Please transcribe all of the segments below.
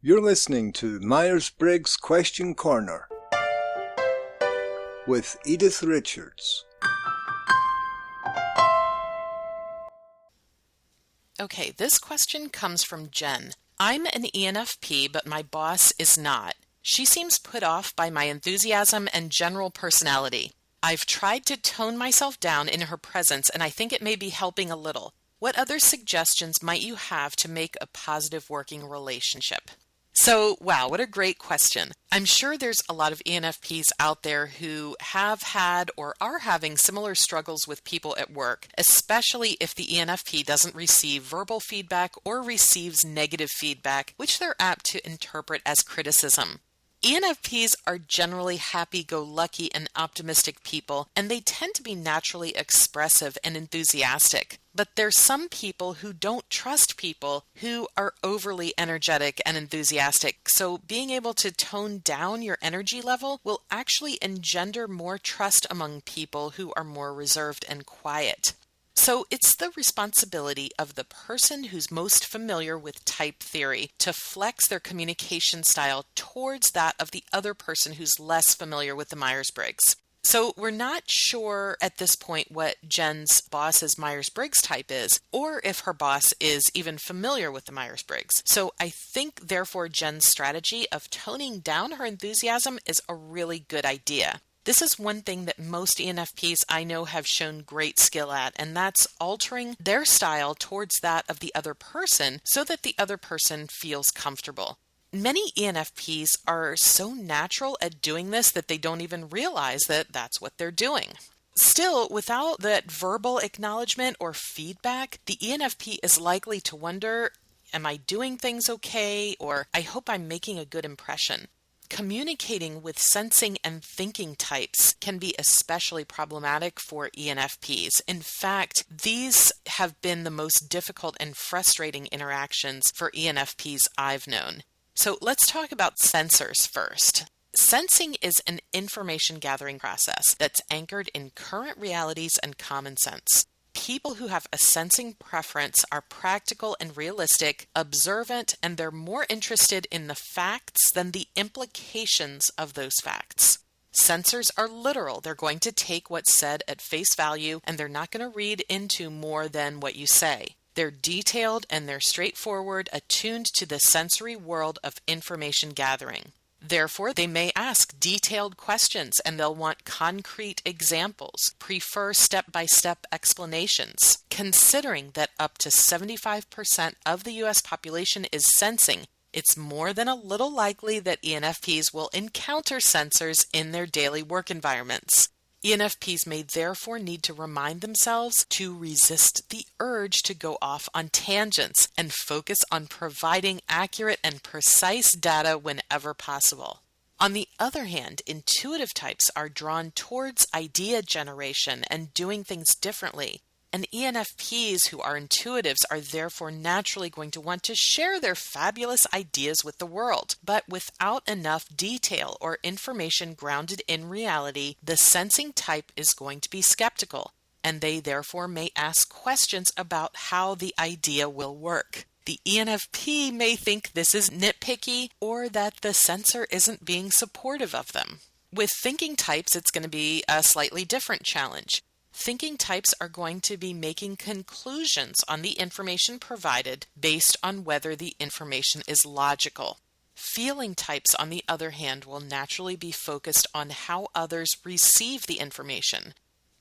You're listening to Myers-Briggs Question Corner with Edythe Richards. Okay, this question comes from Jen. I'm an ENFP, but my boss is not. She seems put off by my enthusiasm and general personality. I've tried to tone myself down in her presence, and I think it may be helping a little. What other suggestions might you have to make a positive working relationship? So, wow, what a great question. I'm sure there's a lot of ENFPs out there who have had or are having similar struggles with people at work, especially if the ENFP doesn't receive verbal feedback or receives negative feedback, which they're apt to interpret as criticism. ENFPs are generally happy-go-lucky and optimistic people, and they tend to be naturally expressive and enthusiastic. But there's some people who don't trust people who are overly energetic and enthusiastic, so being able to tone down your energy level will actually engender more trust among people who are more reserved and quiet. So it's the responsibility of the person who's most familiar with type theory to flex their communication style towards that of the other person who's less familiar with the Myers-Briggs. So we're not sure at this point what Jen's boss's Myers-Briggs type is, or if her boss is even familiar with the Myers-Briggs. So I think, therefore, Jen's strategy of toning down her enthusiasm is a really good idea. This is one thing that most ENFPs I know have shown great skill at, and that's altering their style towards that of the other person so that the other person feels comfortable. Many ENFPs are so natural at doing this that they don't even realize that that's what they're doing. Still, without that verbal acknowledgement or feedback, the ENFP is likely to wonder, am I doing things okay? Or I hope I'm making a good impression. Communicating with sensing and thinking types can be especially problematic for ENFPs. In fact, these have been the most difficult and frustrating interactions for ENFPs I've known. So let's talk about sensors first. Sensing is an information gathering process that's anchored in current realities and common sense. People who have a sensing preference are practical and realistic, observant, and they're more interested in the facts than the implications of those facts. Sensors are literal. They're going to take what's said at face value, and they're not going to read into more than what you say. They're detailed and they're straightforward, attuned to the sensory world of information gathering. Therefore, they may ask detailed questions and they'll want concrete examples, prefer step-by-step explanations. Considering that up to 75% of the U.S. population is sensing, it's more than a little likely that ENFPs will encounter sensors in their daily work environments. ENFPs may therefore need to remind themselves to resist the urge to go off on tangents and focus on providing accurate and precise data whenever possible. On the other hand, intuitive types are drawn towards idea generation and doing things differently. And ENFPs who are intuitives are therefore naturally going to want to share their fabulous ideas with the world. But without enough detail or information grounded in reality, the sensing type is going to be skeptical, and they therefore may ask questions about how the idea will work. The ENFP may think this is nitpicky or that the sensor isn't being supportive of them. With thinking types, it's going to be a slightly different challenge. Thinking types are going to be making conclusions on the information provided based on whether the information is logical. Feeling types, on the other hand, will naturally be focused on how others receive the information.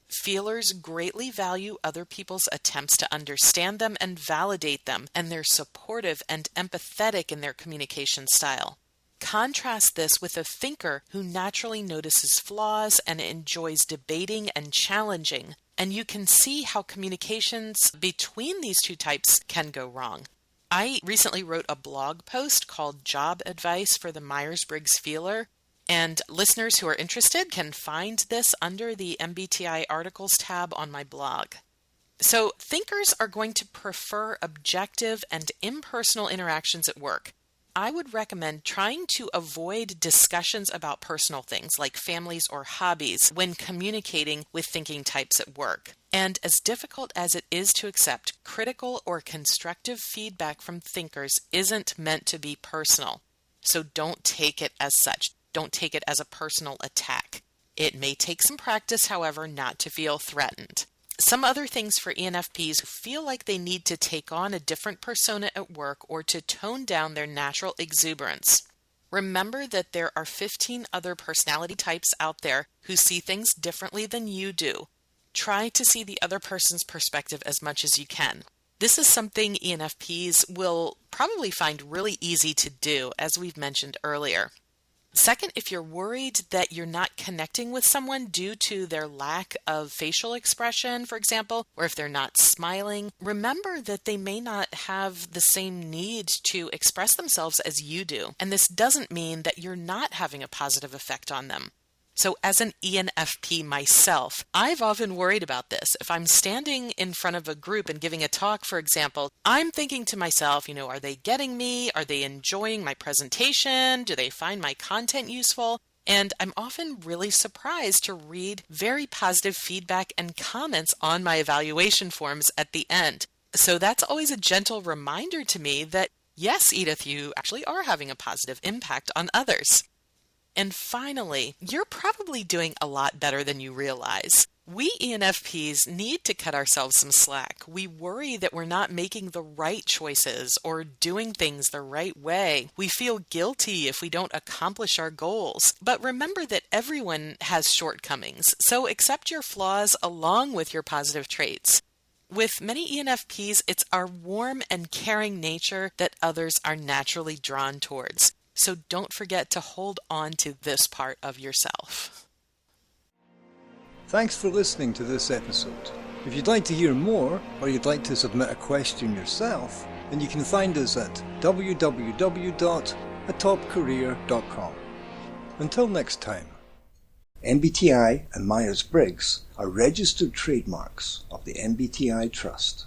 Feelers greatly value other people's attempts to understand them and validate them, and they're supportive and empathetic in their communication style. Contrast this with a thinker who naturally notices flaws and enjoys debating and challenging, and you can see how communications between these two types can go wrong. I recently wrote a blog post called Job Advice for the Myers-Briggs Feeler, and listeners who are interested can find this under the MBTI Articles tab on my blog. So thinkers are going to prefer objective and impersonal interactions at work. I would recommend trying to avoid discussions about personal things like families or hobbies when communicating with thinking types at work. And as difficult as it is to accept, critical or constructive feedback from thinkers isn't meant to be personal. so don't take it as such. Don't take it as a personal attack. It may take some practice, however, not to feel threatened. Some other things for ENFPs who feel like they need to take on a different persona at work or to tone down their natural exuberance. Remember that there are 15 other personality types out there who see things differently than you do. Try to see the other person's perspective as much as you can. This is something ENFPs will probably find really easy to do, as we've mentioned earlier. Second, if you're worried that you're not connecting with someone due to their lack of facial expression, for example, or if they're not smiling, remember that they may not have the same need to express themselves as you do. And this doesn't mean that you're not having a positive effect on them. So as an ENFP myself, I've often worried about this. If I'm standing in front of a group and giving a talk, for example, I'm thinking to myself, are they getting me? Are they enjoying my presentation? Do they find my content useful? And I'm often really surprised to read very positive feedback and comments on my evaluation forms at the end. So that's always a gentle reminder to me that, yes, Edythe, you actually are having a positive impact on others. And finally, you're probably doing a lot better than you realize. We ENFPs need to cut ourselves some slack. We worry that we're not making the right choices or doing things the right way. We feel guilty if we don't accomplish our goals. But remember that everyone has shortcomings, so accept your flaws along with your positive traits. With many ENFPs, it's our warm and caring nature that others are naturally drawn towards. So don't forget to hold on to this part of yourself. Thanks for listening to this episode. If you'd like to hear more, or you'd like to submit a question yourself, then you can find us at www.atopcareer.com. Until next time. MBTI and Myers-Briggs are registered trademarks of the MBTI Trust.